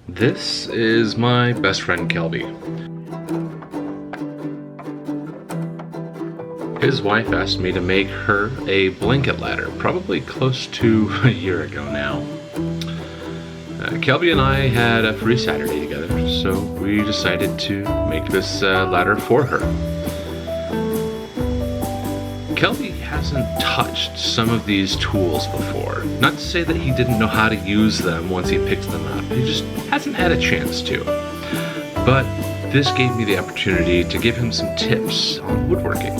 This is my best friend Kelby. His wife asked me to make her a blanket ladder, probably close to a year ago now. Kelby and I had a free Saturday together, so we decided to make this ladder for her. Kelby hasn't touched some of these tools before. Not to say that he didn't know how to use them once he picked them up, he just hasn't had a chance to. But this gave me the opportunity to give him some tips on woodworking.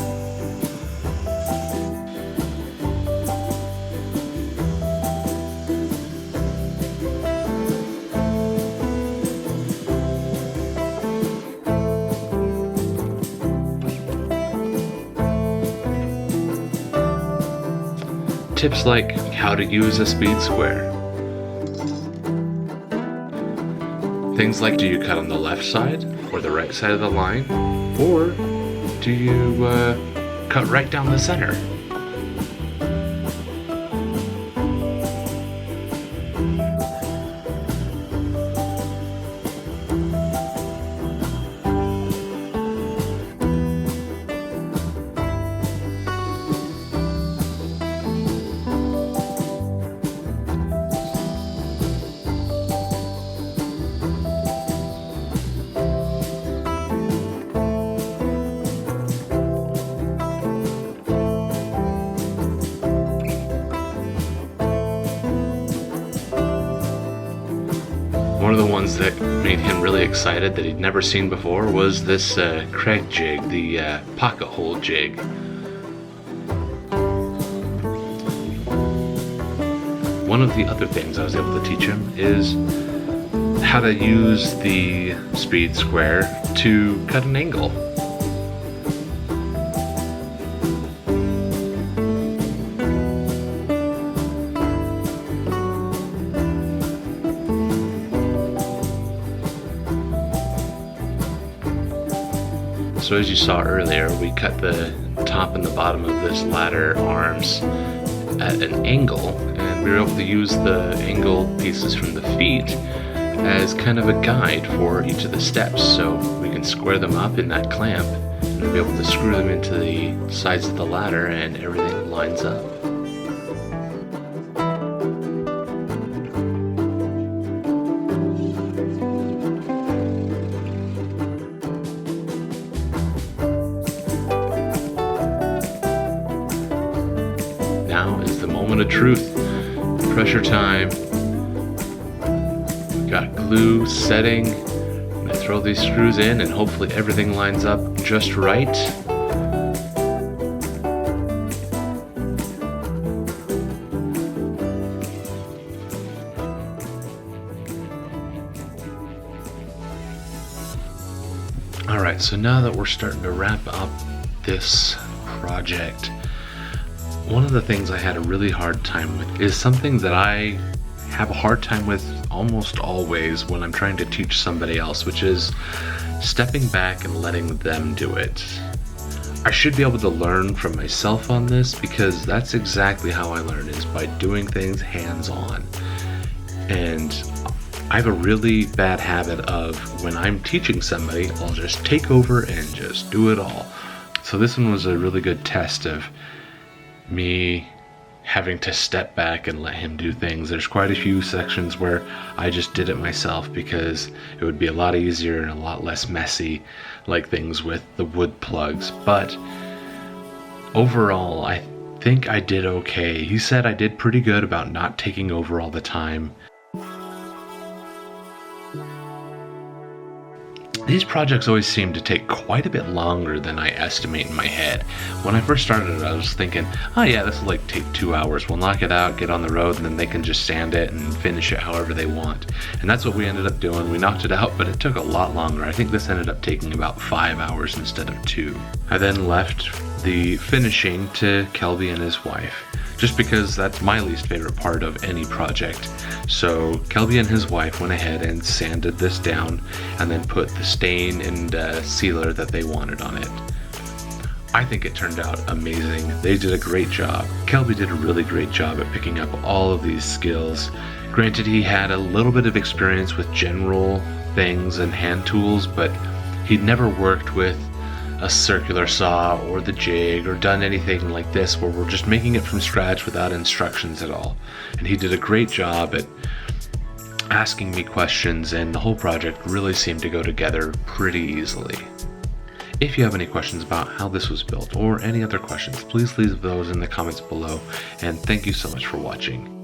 Tips like how to use a speed square. Things like, do you cut on the left side or the right side of the line? Or do you cut right down the center? One of the ones that made him really excited that he'd never seen before was this Craig jig, the pocket hole jig. One of the other things I was able to teach him is how to use the speed square to cut an angle. So as you saw earlier, we cut the top and the bottom of this ladder arms at an angle, and we were able to use the angle pieces from the feet as kind of a guide for each of the steps, so we can square them up in that clamp and then be able to screw them into the sides of the ladder and everything lines up. Now is the moment of truth. Pressure time. We've got glue setting. I'm going to throw these screws in and hopefully everything lines up just right. Alright, so now that we're starting to wrap up this project, one of the things I had a really hard time with is something that I have a hard time with almost always when I'm trying to teach somebody else, which is stepping back and letting them do it. I should be able to learn from myself on this because that's exactly how I learn, is by doing things hands-on. And I have a really bad habit of when I'm teaching somebody, I'll just take over and just do it all. So this one was a really good test of me having to step back and let him do things. There's quite a few sections where I just did it myself because it would be a lot easier and a lot less messy, like things with the wood plugs. But overall, I think I did okay. He said I did pretty good about not taking over all the time. These projects always seem to take quite a bit longer than I estimate in my head. When I first started, I was thinking, oh yeah, this will like take 2 hours. We'll knock it out, get on the road, and then they can just sand it and finish it however they want. And that's what we ended up doing. We knocked it out, but it took a lot longer. I think this ended up taking about 5 hours instead of 2. I then left the finishing to Kelby and his wife, just because that's my least favorite part of any project. So Kelby and his wife went ahead and sanded this down and then put the stain and sealer that they wanted on it. I think it turned out amazing. They did a great job. Kelby did a really great job at picking up all of these skills Granted, he had a little bit of experience with general things and hand tools, but he'd never worked with a circular saw or the jig or done anything like this where we're just making it from scratch without instructions at all. And he did a great job at asking me questions, and the whole project really seemed to go together pretty easily. If you have any questions about how this was built or any other questions, please leave those in the comments below, and thank you so much for watching.